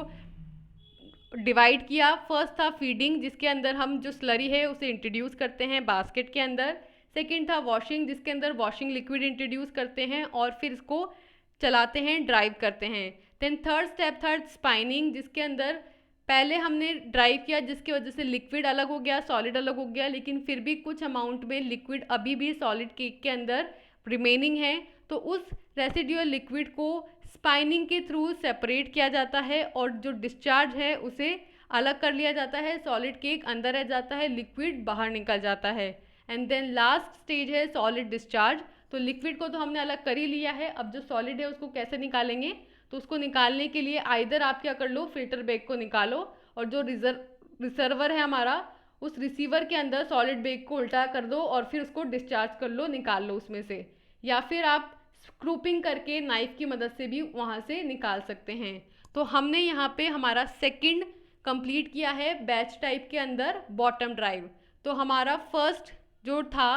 डिवाइड किया। फर्स्ट था फीडिंग, जिसके अंदर हम जो स्लरी है उसे इंट्रोड्यूस करते हैं बास्केट के अंदर। सेकेंड था वॉशिंग, जिसके अंदर वॉशिंग लिक्विड इंट्रोड्यूस करते हैं और फिर इसको चलाते हैं, ड्राइव करते हैं। देन थर्ड स्टेप था स्पाइनिंग, जिसके अंदर पहले हमने ड्राइव किया जिसकी वजह से लिक्विड अलग हो गया, सॉलिड अलग हो गया, लेकिन फिर भी कुछ अमाउंट में लिक्विड अभी भी सॉलिड केक के अंदर रिमेनिंग है। तो उस रेसिडुअल लिक्विड को स्पाइनिंग के थ्रू सेपरेट किया जाता है और जो डिस्चार्ज है उसे अलग कर लिया जाता है। सॉलिड केक अंदर रह जाता है, लिक्विड बाहर निकल जाता है। एंड देन लास्ट स्टेज है सॉलिड डिस्चार्ज। तो लिक्विड को तो हमने अलग कर ही लिया है, अब जो सॉलिड है उसको कैसे निकालेंगे, तो उसको निकालने के लिए आइदर आप क्या कर लो, फिल्टर बैग को निकालो और जो रिसर्वर है हमारा उस रिसीवर के अंदर सॉलिड बैग को उल्टा कर दो और फिर उसको डिस्चार्ज कर लो, निकाल लो उसमें से, या फिर आप स्क्रूपिंग करके नाइफ की मदद से भी वहाँ से निकाल सकते हैं। तो हमने यहाँ पे हमारा सेकंड कंप्लीट किया है बैच टाइप के अंदर बॉटम ड्राइव। तो हमारा फर्स्ट जो था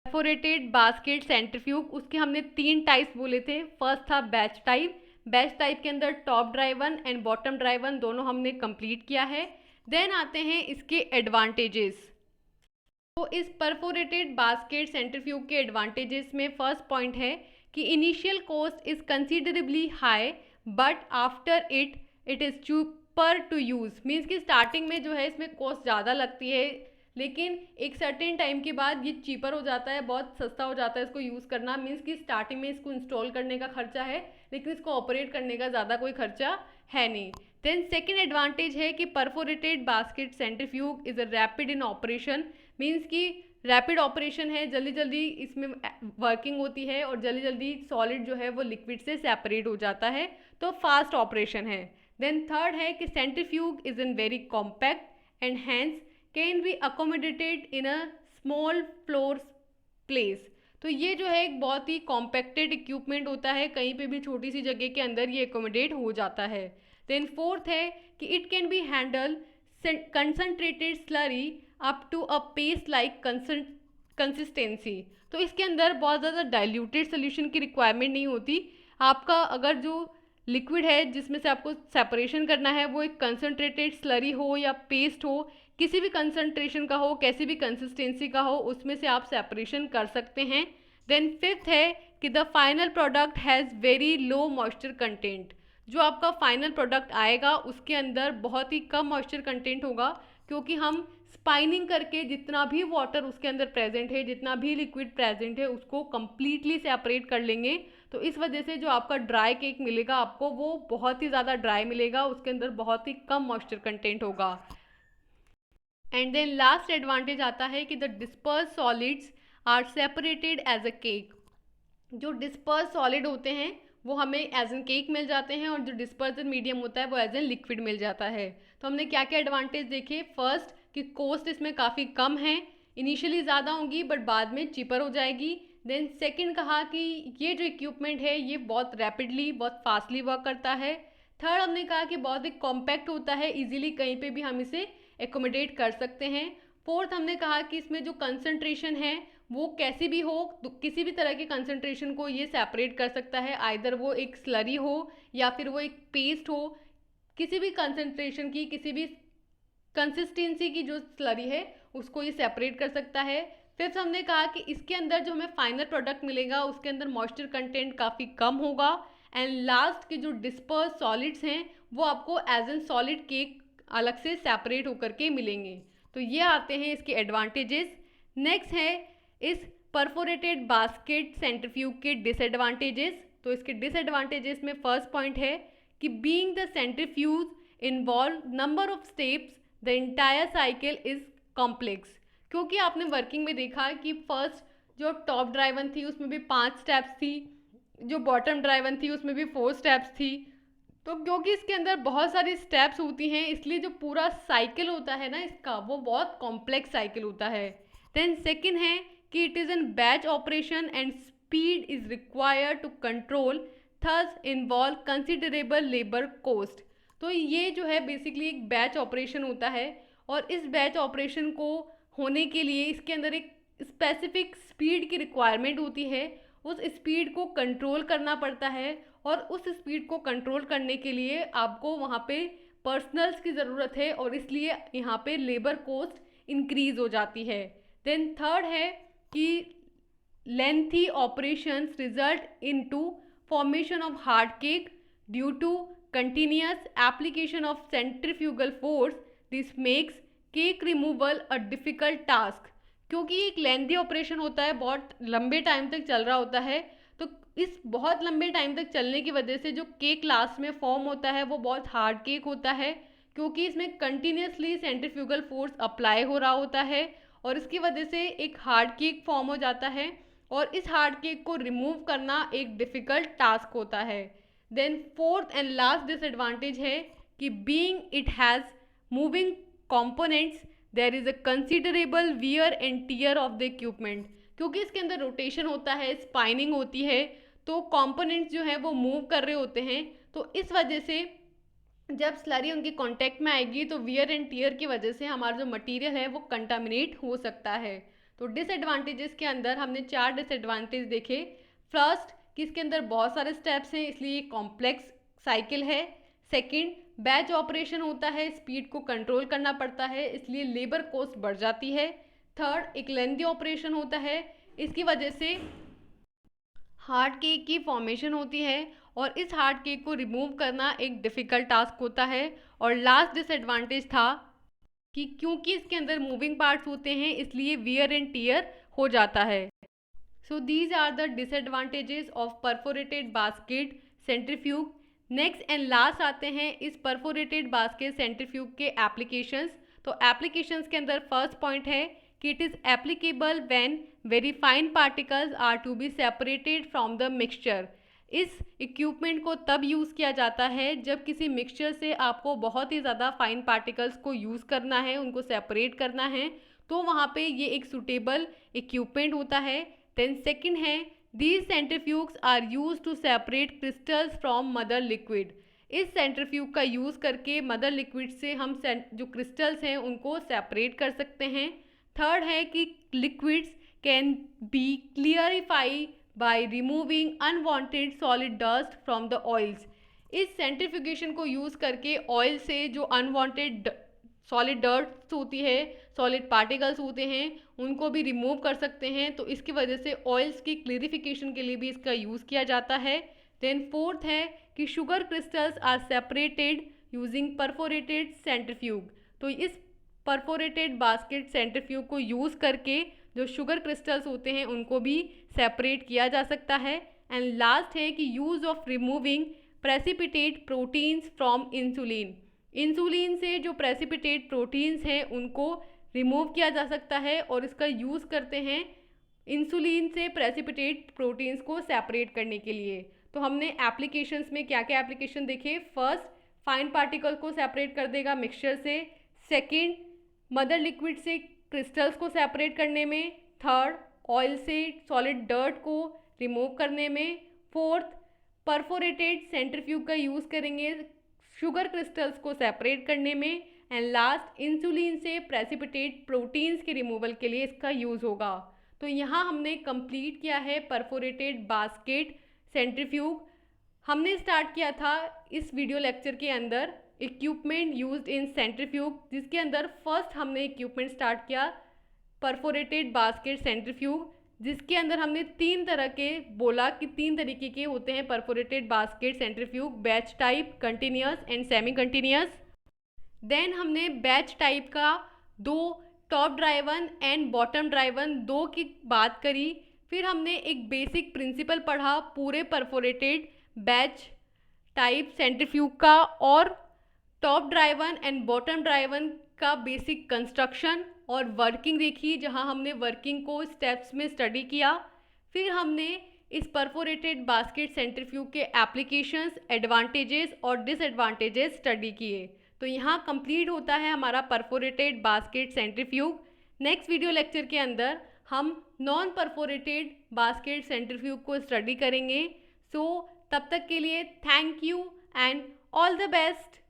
परफोरेटेड बास्केट सेंट्रीफ्यूग, उसके हमने 3 टाइप्स बोले थे। फर्स्ट था बैच टाइप, बैच टाइप के अंदर top drive 1 and bottom drive 1 दोनों हमने कंप्लीट किया है। देन आते हैं इसके एडवांटेजेस। तो इस परफोरेटेड बास्केट सेंट्रीफ्यूग के एडवांटेजेस में फर्स्ट पॉइंट है कि initial cost is considerably high but after it is cheaper to use. Means कि स्टार्टिंग में जो है इसमें कॉस्ट ज़्यादा लगती है, लेकिन एक सर्टेन टाइम के बाद ये चीपर हो जाता है, बहुत सस्ता हो जाता है इसको यूज़ करना। मीन्स कि स्टार्टिंग में इसको इंस्टॉल करने का खर्चा है लेकिन इसको ऑपरेट करने का ज़्यादा कोई खर्चा है नहीं। देन सेकेंड एडवांटेज है कि perforated basket centrifuge is a rapid in operation. Means कि रैपिड ऑपरेशन है, जल्दी जल्दी इसमें वर्किंग होती है और जल्दी जल्दी सॉलिड जो है वो लिक्विड से सेपरेट हो जाता है, तो फास्ट ऑपरेशन है। देन थर्ड है कि centrifuge is in very compact and hence can be accommodated in a small floor place. तो ये जो है एक बहुत ही कॉम्पैक्टेड इक्विपमेंट होता है, कहीं पे भी छोटी सी जगह के अंदर ये अकोमोडेट हो जाता है। देन फोर्थ है कि it can be handle concentrated slurry up to a paste like consistency. तो इसके अंदर बहुत ज़्यादा डाइल्यूटेड सोल्यूशन की रिक्वायरमेंट नहीं होती। आपका अगर जो लिक्विड है जिसमें से आपको सेपरेशन करना है वो एक कंसनट्रेटेड स्लरी हो या पेस्ट हो, किसी भी कंसनट्रेशन का हो, कैसी भी कंसिस्टेंसी का हो, उसमें से आप सेपरेशन कर सकते हैं। देन फिफ्थ है कि the final product has very low moisture content. जो आपका फाइनल प्रोडक्ट आएगा उसके अंदर बहुत ही कम मॉइस्चर कंटेंट होगा, क्योंकि हम स्पाइनिंग करके जितना भी वाटर उसके अंदर प्रेजेंट है, जितना भी लिक्विड प्रेजेंट है, उसको कम्प्लीटली सेपरेट कर लेंगे। तो इस वजह से जो आपका ड्राई केक मिलेगा आपको वो बहुत ही ज़्यादा ड्राई मिलेगा, उसके अंदर बहुत ही कम मॉइस्चर कंटेंट होगा। एंड देन लास्ट एडवांटेज आता है कि the disperse solids are separated as a cake. जो डिस्पर्स सॉलिड होते हैं वो हमें एज एन केक मिल जाते हैं और जो डिस्पर्जन मीडियम होता है वो एज एन लिक्विड मिल जाता है। तो हमने क्या क्या एडवांटेज देखे, फर्स्ट कि कॉस्ट इसमें काफ़ी कम है, इनिशियली ज़्यादा होंगी बट बाद में चीपर हो जाएगी। देन सेकंड कहा कि ये जो इक्विपमेंट है ये बहुत रैपिडली, बहुत फास्टली वर्क करता है। थर्ड हमने कहा कि बहुत ही कॉम्पैक्ट होता है, इजीली कहीं पे भी हम इसे एकोमोडेट कर सकते हैं। फोर्थ हमने कहा कि इसमें जो कंसंट्रेशन है वो कैसी भी हो, तो किसी भी तरह के कंसंट्रेशन को ये सेपरेट कर सकता है, आइदर वो एक स्लरी हो या फिर वो एक पेस्ट हो, किसी भी कंसंट्रेशन की, किसी भी कंसिस्टेंसी की जो स्लरी है उसको ये सेपरेट कर सकता है। फिफ्थ हमने कहा कि इसके अंदर जो हमें फाइनल प्रोडक्ट मिलेगा उसके अंदर मॉइस्चर कंटेंट काफ़ी कम होगा। एंड लास्ट के जो डिस्पर्स सॉलिड्स हैं वो आपको एज एन सॉलिड केक अलग से सेपरेट होकर के मिलेंगे। तो ये आते हैं इसके एडवांटेजेस। नेक्स्ट है इस परफोरेटेड बास्केट सेंट्रीफ्यूग के डिसएडवांटेजेस। तो इसके डिसएडवांटेजेस में फर्स्ट पॉइंट है कि being the centrifuge involve number of steps the entire cycle is complex. क्योंकि आपने वर्किंग में देखा कि फर्स्ट जो टॉप ड्राइवन थी उसमें भी 5 स्टेप्स थी, जो बॉटम ड्राइवन थी उसमें भी 4 स्टेप्स थी। तो क्योंकि इसके अंदर बहुत सारी स्टेप्स होती हैं इसलिए जो पूरा साइकिल होता है ना इसका वो बहुत कॉम्प्लेक्स साइकिल होता है। देन सेकेंड है कि it is an batch operation and speed is required to control, thus involve considerable labour cost. तो ये जो है बेसिकली एक बैच ऑपरेशन होता है और इस बैच ऑपरेशन को होने के लिए इसके अंदर एक स्पेसिफिक स्पीड की रिक्वायरमेंट होती है। उस स्पीड को कंट्रोल करना पड़ता है और उस स्पीड को कंट्रोल करने के लिए आपको वहाँ पे पर्सनल्स की ज़रूरत है और इसलिए यहाँ पे लेबर कॉस्ट इंक्रीज हो जाती है। देन थर्ड है कि lengthy operations result into formation of hard cake due to continuous application of centrifugal force. This makes cake removal a difficult task. क्योंकि एक लेंथी ऑपरेशन होता है, बहुत लंबे टाइम तक चल रहा होता है, तो इस बहुत लंबे टाइम तक चलने की वजह से जो केक लास्ट में फॉर्म होता है वो बहुत हार्ड केक होता है, क्योंकि इसमें कंटिन्यूसली सेंट्रीफ्यूगल फोर्स अप्लाई हो रहा होता है और इसकी वजह से एक हार्ड केक फॉर्म हो जाता है और इस हार्ड केक को रिमूव करना एक डिफ़िकल्ट टास्क होता है। Then fourth and last disadvantage है कि being it has moving components there is a considerable wear and tear of the equipment. क्योंकि इसके अंदर रोटेशन होता है, स्पाइनिंग होती है, तो कंपोनेंट्स जो है वो मूव कर रहे होते हैं, तो इस वजह से जब स्लरी उनके कांटेक्ट में आएगी तो वियर एंड टियर की वजह से हमारा जो मटेरियल है वो कंटामिनेट हो सकता है। तो डिसएडवांटेजेस के अंदर हमने 4 डिसएडवांटेज देखे। फर्स्ट कि इसके अंदर बहुत सारे स्टेप्स हैं इसलिए कॉम्प्लेक्स साइकिल है। सेकंड, बैच ऑपरेशन होता है, स्पीड को कंट्रोल करना पड़ता है इसलिए लेबर कॉस्ट बढ़ जाती है। थर्ड, एक लेंथी ऑपरेशन होता है, इसकी वजह से हार्ड केक की फॉर्मेशन होती है और इस हार्ड केक को रिमूव करना एक डिफ़िकल्ट टास्क होता है। और लास्ट डिसएडवांटेज था कि क्योंकि इसके अंदर मूविंग पार्ट्स होते हैं इसलिए वियर एंड टियर हो जाता है। So these are the disadvantages of perforated basket centrifuge. Next and last आते हैं इस परफोरेटेड बास्केट सेंट्रीफ्यूग के एप्लीकेशंस। तो एप्लीकेशंस के अंदर फर्स्ट पॉइंट है कि it is applicable when very fine particles are to be separated from the mixture. इस इक्विपमेंट को तब यूज़ किया जाता है जब किसी मिक्सचर से आपको बहुत ही ज़्यादा फाइन पार्टिकल्स को यूज़ करना है, उनको सेपरेट करना है, तो वहाँ पे ये एक सूटेबल इक्विपमेंट होता है। देन सेकंड है these centrifuges are used to separate crystals from mother liquid. इस सेंट्रीफ्यूग का यूज़ करके मदर लिक्विड से हम जो क्रिस्टल्स हैं उनको सेपरेट कर सकते हैं। थर्ड है कि liquids can be clarify by removing unwanted solid dust from the oils. इस सेंट्रीफ्यूगेशन को यूज़ करके ऑयल से जो अनवांटेड सॉलिड डर्ट्स होती है, सॉलिड पार्टिकल्स होते हैं, उनको भी रिमूव कर सकते हैं। तो इसकी वजह से ऑयल्स की क्लियरिफिकेशन के लिए भी इसका यूज़ किया जाता है। देन फोर्थ है कि sugar crystals are separated using perforated centrifuge. तो इस परफोरेटेड बास्केट सेंट्रीफ्यूग को यूज़ करके जो शुगर क्रिस्टल्स होते हैं उनको भी सेपरेट किया जा सकता है। एंड लास्ट है कि use of removing precipitate proteins from insulin. Insulin से जो प्रेसिपिटेट प्रोटीन्स हैं उनको रिमूव किया जा सकता है और इसका यूज़ करते हैं इंसुलिन से प्रेसिपिटेट प्रोटीन्स को सेपरेट करने के लिए। तो हमने एप्लीकेशंस में क्या क्या एप्लीकेशन देखे। फर्स्ट, फाइन पार्टिकल को सेपरेट कर देगा मिक्सचर से। सेकंड, मदर लिक्विड से क्रिस्टल्स को सेपरेट करने में। थर्ड, ऑयल से सॉलिड डर्ट को रिमूव करने में। फोर्थ, परफोरेटेड सेंट्रीफ्यूग का यूज़ करेंगे शुगर क्रिस्टल्स को सेपरेट करने में। एंड लास्ट, इंसुलिन से प्रेसिपिटेट प्रोटीन्स के रिमूवल के लिए इसका यूज़ होगा। तो यहाँ हमने कंप्लीट किया है परफोरेटेड बास्केट सेंट्रीफ्यूग। हमने स्टार्ट किया था इस वीडियो लेक्चर के अंदर इक्विपमेंट यूज्ड इन सेंट्रीफ्यूग, जिसके अंदर फर्स्ट हमने इक्विपमेंट स्टार्ट किया परफोरेटेड बास्केट सेंट्रीफ्यूग, जिसके अंदर हमने 3 तरह के बोला कि 3 तरीके के होते हैं perforated basket centrifuge, batch type, continuous and semi continuous. Then हमने बैच टाइप का 2 top driven and bottom driven 2 की बात करी। फिर हमने एक बेसिक प्रिंसिपल पढ़ा पूरे परफोरेटेड बैच टाइप सेंट्रीफ्यूग का और top driven and bottom driven का बेसिक कंस्ट्रक्शन और वर्किंग देखी, जहां हमने वर्किंग को स्टेप्स में स्टडी किया। फिर हमने इस परफोरेटेड बास्केट सेंट्रीफ्यूग के एप्लीकेशंस, एडवांटेजेस और डिसएडवांटेजेस स्टडी किए। तो यहाँ कंप्लीट होता है हमारा perforated basket centrifuge. Next video lecture के अंदर हम नॉन परफोरेटेड बास्केट सेंट्रीफ्यूग को स्टडी करेंगे। सो तब तक के लिए thank you and all the best.